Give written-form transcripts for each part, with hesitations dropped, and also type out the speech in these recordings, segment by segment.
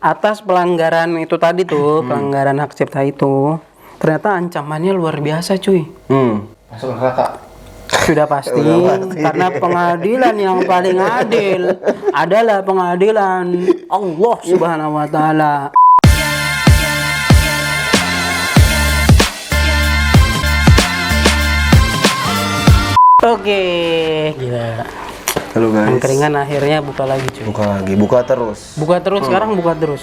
atas pelanggaran itu tadi tuh, pelanggaran hak cipta itu, ternyata ancamannya luar biasa cuy. Masuk neraka. Sudah pasti, karena pengadilan yang paling adil adalah pengadilan Allah Subhanahu wa taala. Oke, gila. Halo guys. Angkringan akhirnya buka lagi cuy. Buka terus. Buka terus, sekarang buka terus.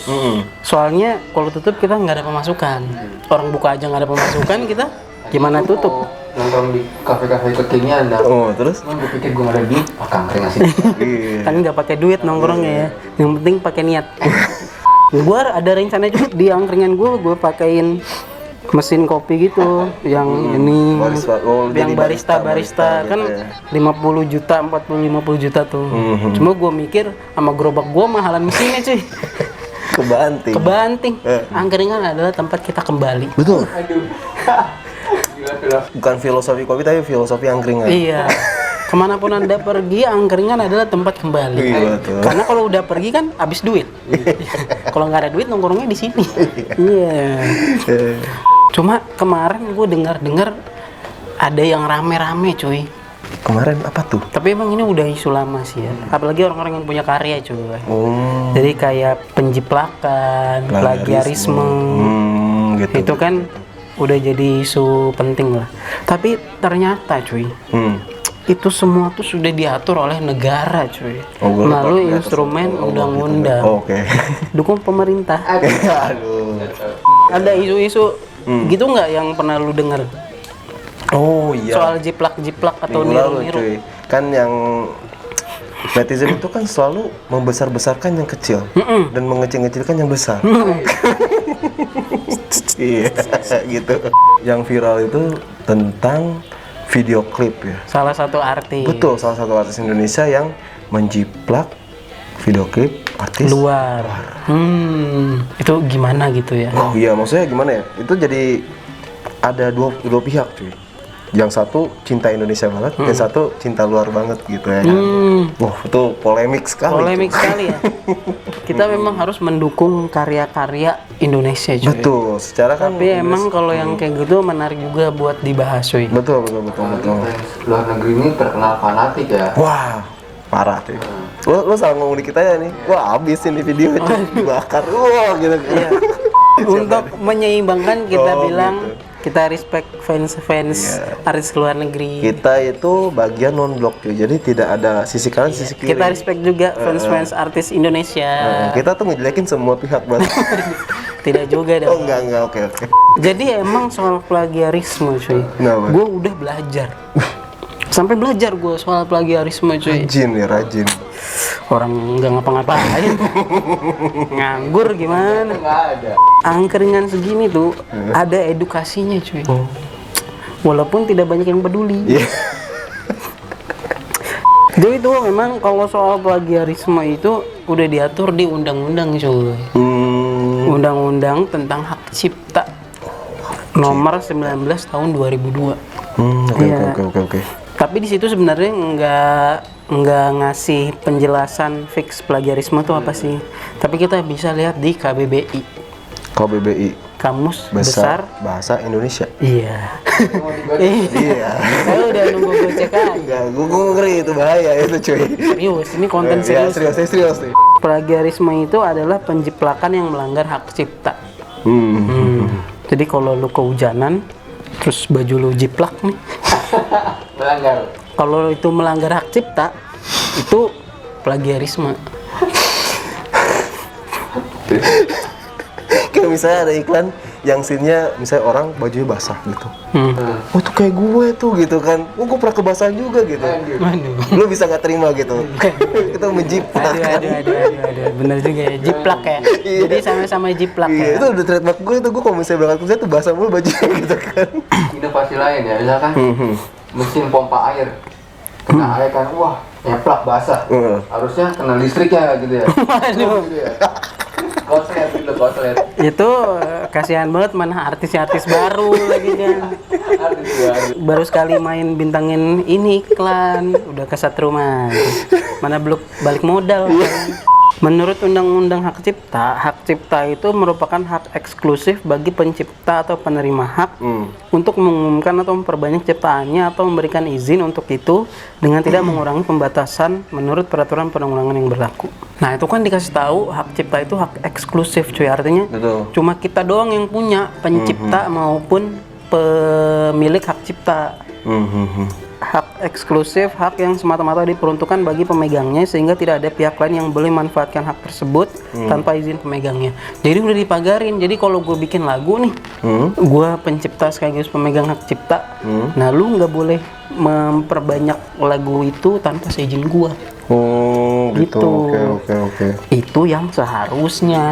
Soalnya kalau tutup kita nggak ada pemasukan. Orang buka aja nggak ada pemasukan, kita gimana tutup? Nongkrong di kafe-kafe kekinian dah. Terus? Gue pikir gue nggak ada duit, angkringan sih. Kan nggak pakai duit nongkrongnya ya. Yang penting pakai niat. Gue ada rencana juga di angkringan gue pakein mesin kopi gitu, yang ini yang barista kan gitu ya. 50 juta, 50 juta tuh. Cuma gue mikir sama gerobak gue mahalan mesinnya cuy. Kebanting. Angkringan adalah tempat kita kembali. Betul. Aduh. Gila. Bukan filosofi kopi tapi filosofi angkringan. Iya. Kemanapun Anda pergi, angkringan adalah tempat kembali. Iya, betul. Karena kalau udah pergi kan habis duit. Kalau nggak ada duit nongkrongnya di sini. Iya. Cuma kemarin gue dengar ada yang rame-rame cuy. Kemarin apa tuh? Tapi emang ini udah isu lama sih ya. Apalagi orang-orang yang punya karya cuy. Jadi kayak penjiplakan, plagiarisme. Gitu. Itu kan udah jadi isu penting lah. Tapi ternyata cuy, itu semua tuh sudah diatur oleh negara cuy. Melalui instrumen undang-undang. Oke. Dukung pemerintah. Aduh. Ada isu-isu gitu nggak yang pernah lu dengar? Oh iya. Soal jiplak-jiplak atau Minggu lalu, niru-niru. cuy. Kan yang netizen itu kan selalu membesar-besarkan yang kecil dan mengecil-ngecilkan yang besar. Iya, gitu. Yang viral itu tentang video klip ya. Salah satu artis. Betul, salah satu artis Indonesia yang menjiplak video klip artis Luar. Itu gimana gitu ya? Oh iya, maksudnya gimana ya? Itu jadi ada dua pihak cuy. Yang satu cinta Indonesia banget, yang satu cinta luar banget gitu ya. Wah, itu polemik sekali. Polemik sekali ya. Kita memang harus mendukung karya-karya Indonesia cuy. Betul, secara kan. Tapi emang kalau yang kayak gitu menarik juga buat dibahas cuy. Betul. Luar negeri ini terkenal fanatik ya. Wah, parah cuy. Lo salah ngomong dikit aja nih. Wah, habis ini video cuy, dibakar. Wah, gitu. Iya. Untuk menyeimbangkan kita bilang gitu. kita respect fans artis luar negeri. Kita itu bagian non blok cuy. Jadi tidak ada sisi kanan, sisi kiri. Kita respect juga fans artis Indonesia. Kita tuh ngejelekin semua pihak banget. Tidak juga dong. Oh enggak, oke. Jadi emang soal plagiarisme cuy. Gue udah belajar. Sampai belajar gue soal plagiarisme cuy. Rajin. Orang nggak ngapa-ngapain. Nganggur gimana? Nggak ada. Angkringan segini tuh ada edukasinya cuy. Walaupun tidak banyak yang peduli. Jadi itu memang kalau soal plagiarisme itu udah diatur di undang-undang cuy. Undang-undang tentang hak cipta nomor 19 tahun 2002. Oke. Tapi di situ sebenarnya nggak ngasih penjelasan fix plagiarisme itu apa sih. Tapi kita bisa lihat di KBBI. Kamus Besar Bahasa Indonesia. Iya. Iya. Saya udah nunggu gue cek aja. Enggak, gue ngeri itu bahaya itu cuy. Serius, ini konten serius. Serius nih. Plagiarisme itu adalah penjiplakan yang melanggar hak cipta. Jadi kalau lu kehujanan, terus baju lu jiplak nih. Melanggar. Kalau itu melanggar hak cipta, itu plagiarisme. Kayak misalnya ada iklan yang scene-nya misalnya orang bajunya basah gitu. Oh itu kayak gue tuh gitu kan. Oh gue pernah kebasahan juga gitu. Lu bisa nggak terima gitu. Kita menjiplak. Aduh. Bener juga ya, jiplak ya. Jadi sama-sama jiplak ya. Itu udah trademark gue itu. Gue kalau misalnya berangkat kerja tuh basah mulu bajunya gitu kan. Inovasi lain ya, misalkan mesin pompa air. Kena air kan, wah nyeplak basah. Harusnya kena listriknya gitu ya. Waduh. Gitu ya. Koslet. Itu kasihan banget, mana artis-artis baru lagi kan. Baru sekali main bintangin ini iklan, udah kesat rumah. Mana belum balik modal kan. Menurut Undang-Undang Hak Cipta itu merupakan hak eksklusif bagi pencipta atau penerima hak untuk mengumumkan atau memperbanyak ciptaannya atau memberikan izin untuk itu dengan tidak mengurangi pembatasan menurut peraturan perundang-undangan yang berlaku. Nah, itu kan dikasih tahu hak cipta itu hak eksklusif, cuy. Artinya cuma kita doang yang punya, pencipta maupun pemilik hak cipta. Hak eksklusif, hak yang semata-mata diperuntukkan bagi pemegangnya sehingga tidak ada pihak lain yang boleh manfaatkan hak tersebut tanpa izin pemegangnya. Jadi udah dipagarin. Jadi kalau gue bikin lagu nih, gue pencipta sekaligus pemegang hak cipta. Nah, lu nggak boleh memperbanyak lagu itu tanpa seizin gue. Oh, gitu. Oke. Itu yang seharusnya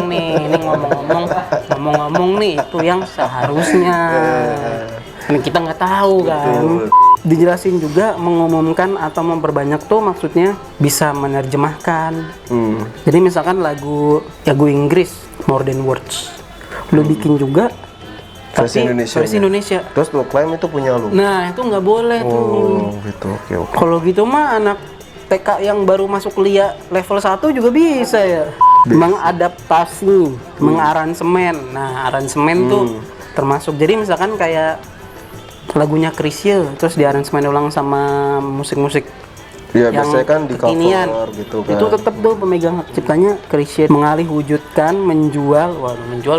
nih, ngomong-ngomong nih, itu yang seharusnya. Ini kita nggak tahu kan. Dijelasin juga mengumumkan atau memperbanyak tuh maksudnya bisa menerjemahkan. Jadi misalkan lagu Inggris More Than Words, lu bikin juga versi versi Indonesia. Terus lu klaim itu punya lu. Nah, itu nggak boleh tuh. Oh, gitu. Oke. Kalau gitu mah anak TK yang baru masuk kuliah level 1 juga bisa ya. Mengadaptasi, mengaransemen. Nah, aransemen tuh termasuk. Jadi misalkan kayak lagunya Chrisye terus diaransemen ulang sama musik-musik Iya, yang biasanya kan di kekinian cover gitu kan. itu tetap tuh pemegang hak ciptanya Chrisye. Mengalih wujudkan, menjual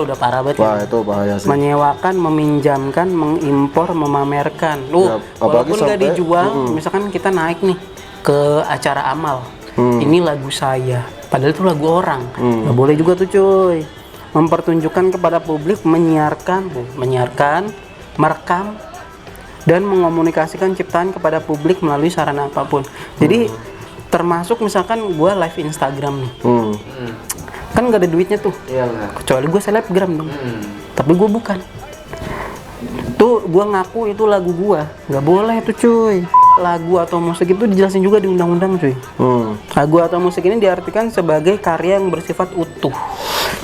udah parah banget. Wah, itu bahaya sih. Menyewakan, meminjamkan, mengimpor, memamerkan. Ya, Walaupun nggak sampai, dijual, misalkan kita naik nih ke acara amal, ini lagu saya, padahal itu lagu orang, nggak boleh juga tuh cuy. Mempertunjukkan kepada publik, menyiarkan, merekam, dan mengomunikasikan ciptaan kepada publik melalui sarana apapun. Jadi termasuk misalkan gue live Instagram nih, kan nggak ada duitnya tuh, kecuali gue selebgram dong. Tapi gue bukan. Tuh gue ngaku itu lagu gue, nggak boleh tuh cuy. Lagu atau musik itu dijelasin juga di undang-undang cuy. Lagu atau musik ini diartikan sebagai karya yang bersifat utuh,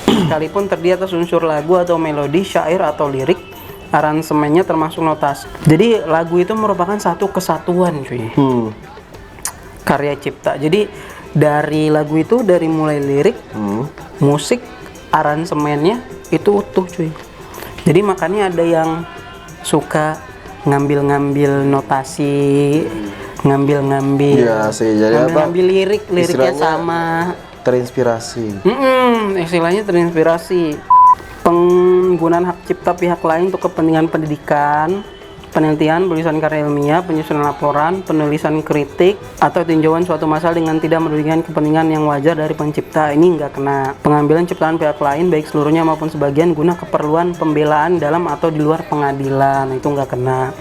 sekalipun terdiri atas unsur lagu atau melodi, syair atau lirik. Aransemennya termasuk notasi. Jadi lagu itu merupakan satu kesatuan cuy. Karya cipta. Jadi dari lagu itu, dari mulai lirik, musik, aransemennya itu utuh cuy. Jadi makanya ada yang suka ngambil notasi, ngambil Iya sih, jadi ngambil liriknya sama. Terinspirasi. Istilahnya terinspirasi. Penggunaan hak cipta pihak lain untuk kepentingan pendidikan, penelitian, penulisan karya ilmiah, penyusunan laporan, penulisan kritik, atau tinjauan suatu masalah dengan tidak merugikan kepentingan yang wajar dari pencipta. Ini nggak kena. Pengambilan ciptaan pihak lain, baik seluruhnya maupun sebagian, guna keperluan pembelaan dalam atau di luar pengadilan. Itu nggak kena.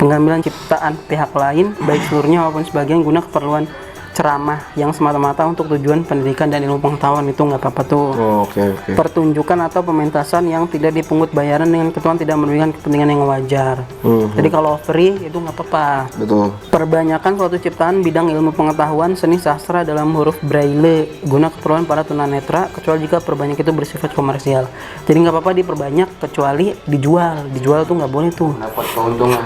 Pengambilan ciptaan pihak lain, baik seluruhnya maupun sebagian, guna keperluan ceramah yang semata-mata untuk tujuan pendidikan dan ilmu pengetahuan, itu nggak apa-apa tuh. Oke. Pertunjukan atau pementasan yang tidak dipungut bayaran dengan ketentuan tidak merugikan kepentingan yang wajar. Jadi kalau free itu nggak apa-apa. Betul. Perbanyakan suatu ciptaan bidang ilmu pengetahuan, seni, sastra dalam huruf braille guna keperluan para tunanetra, kecuali jika perbanyak itu bersifat komersial. Jadi nggak apa-apa diperbanyak kecuali dijual tuh nggak boleh tuh. Dapat keuntungan.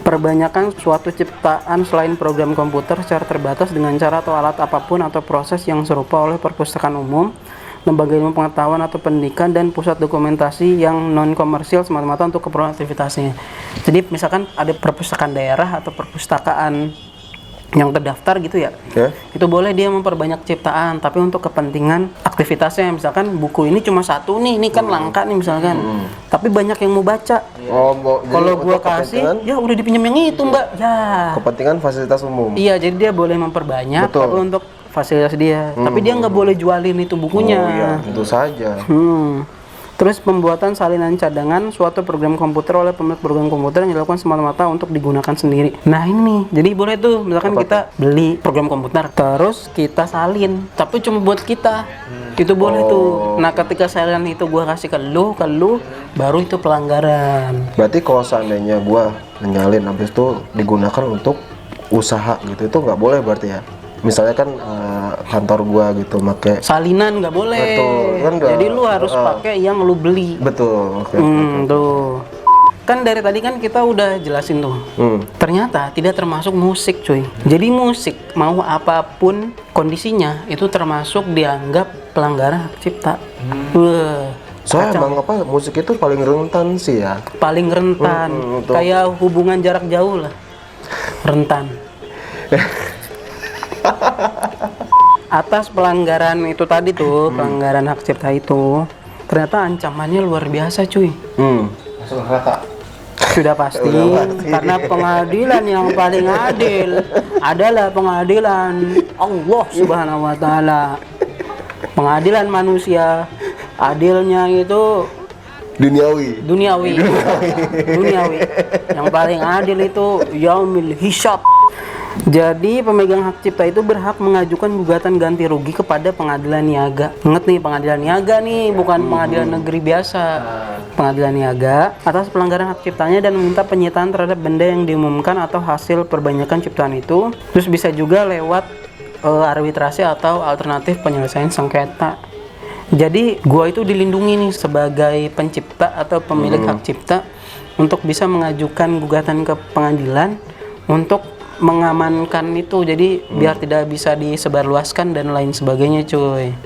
Perbanyakan suatu ciptaan selain program komputer secara terbatas dengan cara atau alat apapun atau proses yang serupa oleh perpustakaan umum, lembaga ilmu pengetahuan atau pendidikan, dan pusat dokumentasi yang non komersial semata-mata untuk keperluan aktivitasnya. Jadi misalkan ada perpustakaan daerah atau perpustakaan yang terdaftar gitu ya, itu boleh dia memperbanyak ciptaan, tapi untuk kepentingan aktivitasnya. Misalkan buku ini cuma satu nih, ini kan langka nih misalkan, tapi banyak yang mau baca. Kalau gua kasih, ya udah dipinjam yang itu mbak, ya. Kepentingan fasilitas umum. Iya, jadi dia boleh memperbanyak, tapi untuk fasilitas dia, tapi dia nggak boleh jualin itu bukunya. Oh iya, tentu saja. Terus pembuatan salinan cadangan suatu program komputer oleh pemilik program komputer yang dilakukan semata-mata untuk digunakan sendiri. Nah ini, jadi boleh tuh, misalkan kita beli program komputer, terus kita salin, tapi cuma buat kita, itu boleh tuh. Nah ketika salinan itu gua kasih ke lu, baru itu pelanggaran. Berarti kalau seandainya gua nyalin habis itu digunakan untuk usaha gitu, itu nggak boleh berarti ya? Misalnya kan kantor gua gitu make salinan nggak boleh. Betul, kan jadi lu harus pakai yang lu beli. Betul. Tuh kan dari tadi kan kita udah jelasin tuh. Ternyata tidak termasuk musik, cuy. Jadi musik mau apapun kondisinya itu termasuk dianggap pelanggaran hak cipta. Soalnya emang apa musik itu paling rentan sih ya. Paling rentan. Kayak hubungan jarak jauh lah. Rentan. Atas pelanggaran itu tadi tuh, pelanggaran hak cipta itu, ternyata ancamannya luar biasa, cuy. Masuk neraka. Sudah pasti, karena pengadilan yang paling adil adalah pengadilan Allah Subhanahu wa taala. Pengadilan manusia adilnya itu Duniawi. Yang paling adil itu yaumil hisab. Jadi pemegang hak cipta itu berhak mengajukan gugatan ganti rugi kepada pengadilan niaga. Ingat nih, pengadilan niaga nih, bukan pengadilan negeri biasa. Pengadilan niaga atas pelanggaran hak ciptanya dan meminta penyitaan terhadap benda yang diumumkan atau hasil perbanyakan ciptaan itu. Terus bisa juga lewat arbitrasi atau alternatif penyelesaian sengketa. Jadi gua itu dilindungi nih sebagai pencipta atau pemilik hak cipta untuk bisa mengajukan gugatan ke pengadilan untuk mengamankan itu, jadi biar tidak bisa disebarluaskan dan lain sebagainya, cuy.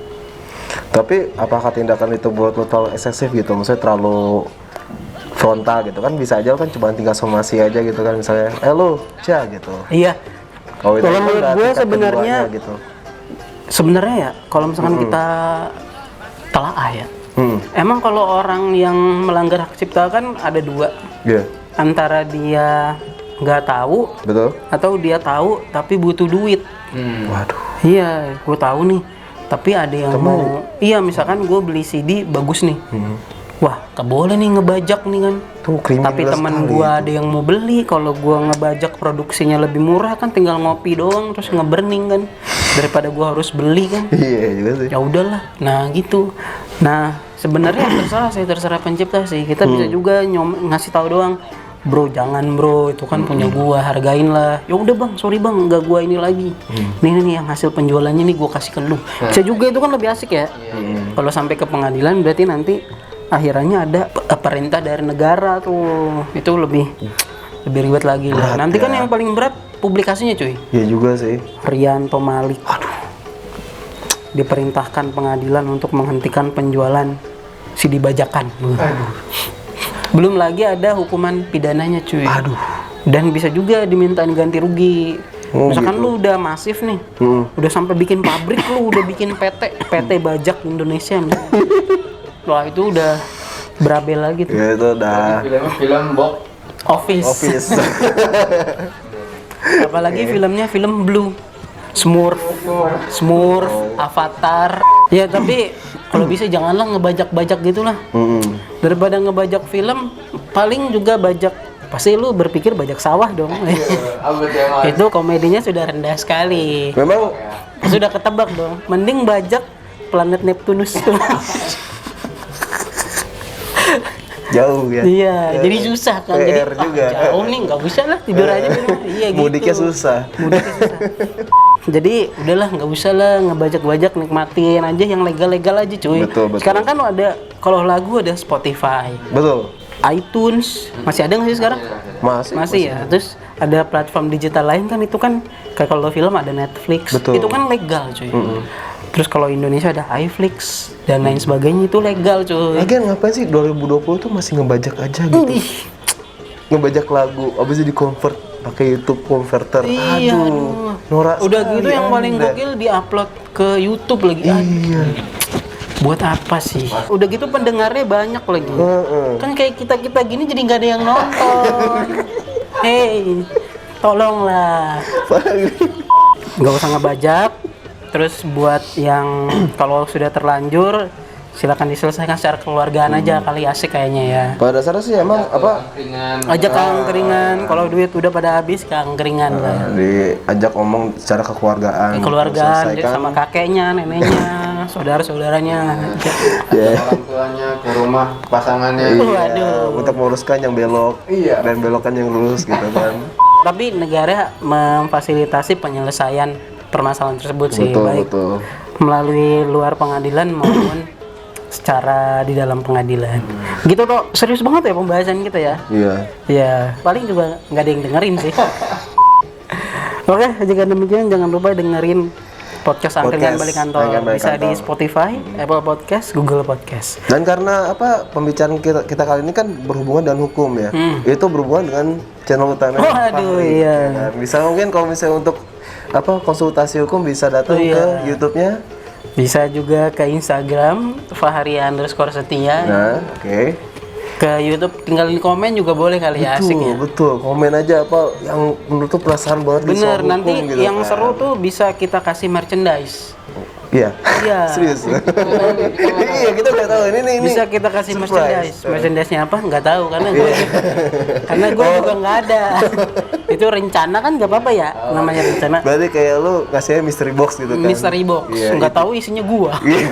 Tapi apakah tindakan itu buat lo terlalu eksesif gitu? Maksudnya terlalu frontal gitu kan? Bisa aja kan cuma tinggal somasi aja gitu kan, misalnya lo cia gitu. Iya. Kalau menurut gue sebenarnya gitu. Sebenarnya ya kalau misalkan kita telaah ya. Emang kalau orang yang melanggar hak cipta kan ada dua. Antara dia nggak tahu, betul, atau dia tahu tapi butuh duit. Waduh. Iya, gue tahu nih. Tapi ada yang mau. Iya, misalkan gue beli CD bagus nih. Wah, gak boleh nih ngebajak nih kan. Tuh, tapi teman gue ada yang mau beli. Kalau gue ngebajak produksinya lebih murah kan, tinggal ngopi doang terus ngeburning kan. Daripada gue harus beli kan. Iya juga sih. Ya udahlah. Nah gitu. Nah sebenarnya terserah pencipta sih. Kita bisa juga ngasih tahu doang. Bro jangan bro, itu kan punya gua, hargain lah. Ya udah bang, sorry bang, nggak gua ini lagi. Nih yang hasil penjualannya nih gua kasih ke lu. Bisa juga, itu kan lebih asik ya. Kalau sampai ke pengadilan berarti nanti akhirannya ada perintah dari negara tuh. Itu lebih ribet lagi lah. Nanti kan yang paling berat publikasinya, cuy. Iya juga sih. Rianto Malik. Diperintahkan pengadilan untuk menghentikan penjualan CD bajakan. Belum lagi ada hukuman pidananya, cuy. Dan bisa juga dimintain ganti rugi. Misalkan lu udah masif nih, udah sampai bikin pabrik, lu udah bikin PT bajak Indonesia misalnya. Wah itu udah berabel lagi tuh. Ya itu udah. Film box Office. Apalagi filmnya film Blue, Smurf, Avatar. Ya tapi kalau bisa janganlah ngebajak-bajak gitulah. Daripada ngebajak film, paling juga bajak. Pasti lu berpikir bajak sawah dong. Itu komedinya sudah rendah sekali. Memang sudah ketebak dong. Mending bajak planet Neptunus. jauh ya. Iya, jadi susah kan. Jadi juga. Jauh nih, nggak bisa lah tidur aja di rumah. Iya gitu. Mudiknya susah. Jadi udahlah nggak usah lah ngebajak-bajak, nikmatin aja yang legal-legal aja, cuy. Betul. Sekarang kan ada, kalau lagu ada Spotify. Betul. iTunes masih ada nggak sih sekarang? Masih ya. Terus ada platform digital lain kan, itu kan kayak kalau film ada Netflix. Betul. Itu kan legal, cuy. Terus kalau Indonesia ada iFlix dan lain sebagainya, itu legal, cuy. Lagian ngapain sih 2020 tuh masih ngebajak aja gitu. Ngebajak lagu, abis itu di-convert pakai YouTube converter. Iya, norak. Udah gitu yang paling gokil di-upload ke YouTube lagi. Iya. Buat apa sih? Udah gitu pendengarnya banyak lagi. Kan kayak kita gini jadi nggak ada yang nonton. Hey, tolonglah. Nggak usah ngebajak. Terus buat yang kalau sudah terlanjur, silakan diselesaikan secara keluargaan aja, kali asik kayaknya ya. Pada dasarnya sih emang apa? Ajak angkringan, kalau duit udah pada habis angkringan lah. Diajak ngomong secara kekeluargaan. Keluargaan sama kakeknya, neneknya, saudara-saudaranya. Orang tuanya ke rumah pasangannya. Waduh. Untuk meluruskan yang belok dan belokan yang lurus gitu kan. Tapi negara memfasilitasi penyelesaian permasalahan tersebut sih, baik melalui luar pengadilan maupun secara di dalam pengadilan. Gitu toh, serius banget ya pembahasan kita ya. Iya. Ya, paling juga nggak ada yang dengerin sih. Oke, jika demikian jangan lupa dengerin podcast Angkringan Balik Kantor. Angkringan Balik Bisa di Kantor. Spotify, Apple Podcast, Google Podcast. Dan karena pembicaraan kita kali ini kan berhubungan dengan hukum ya. Itu berhubungan dengan channel utama. Waduh, iya. Kan? Bisa mungkin kalau misalnya untuk konsultasi hukum bisa datang ke YouTube-nya. Bisa juga ke Instagram @fahria_setia. Nah, oke. Ke YouTube tinggalin komen juga boleh kali ya, asik ya. Betul. Komen aja apa yang menurut tuh perasaan banget di soal Bener, nanti hukum gitu yang kan. seru tuh bisa kita kasih merchandise. Iya. Iya. Serius. Iya, kita nggak tahu ini. Bisa kita kasih surprise. merchandise. Merchandise-nya apa? Nggak tahu karena gue juga nggak ada. Itu rencana kan nggak apa-apa ya, namanya rencana. Berarti kayak lu ngasihnya mystery box gitu kan. Mystery box, Iya, nggak gitu. tahu isinya gua. Iya.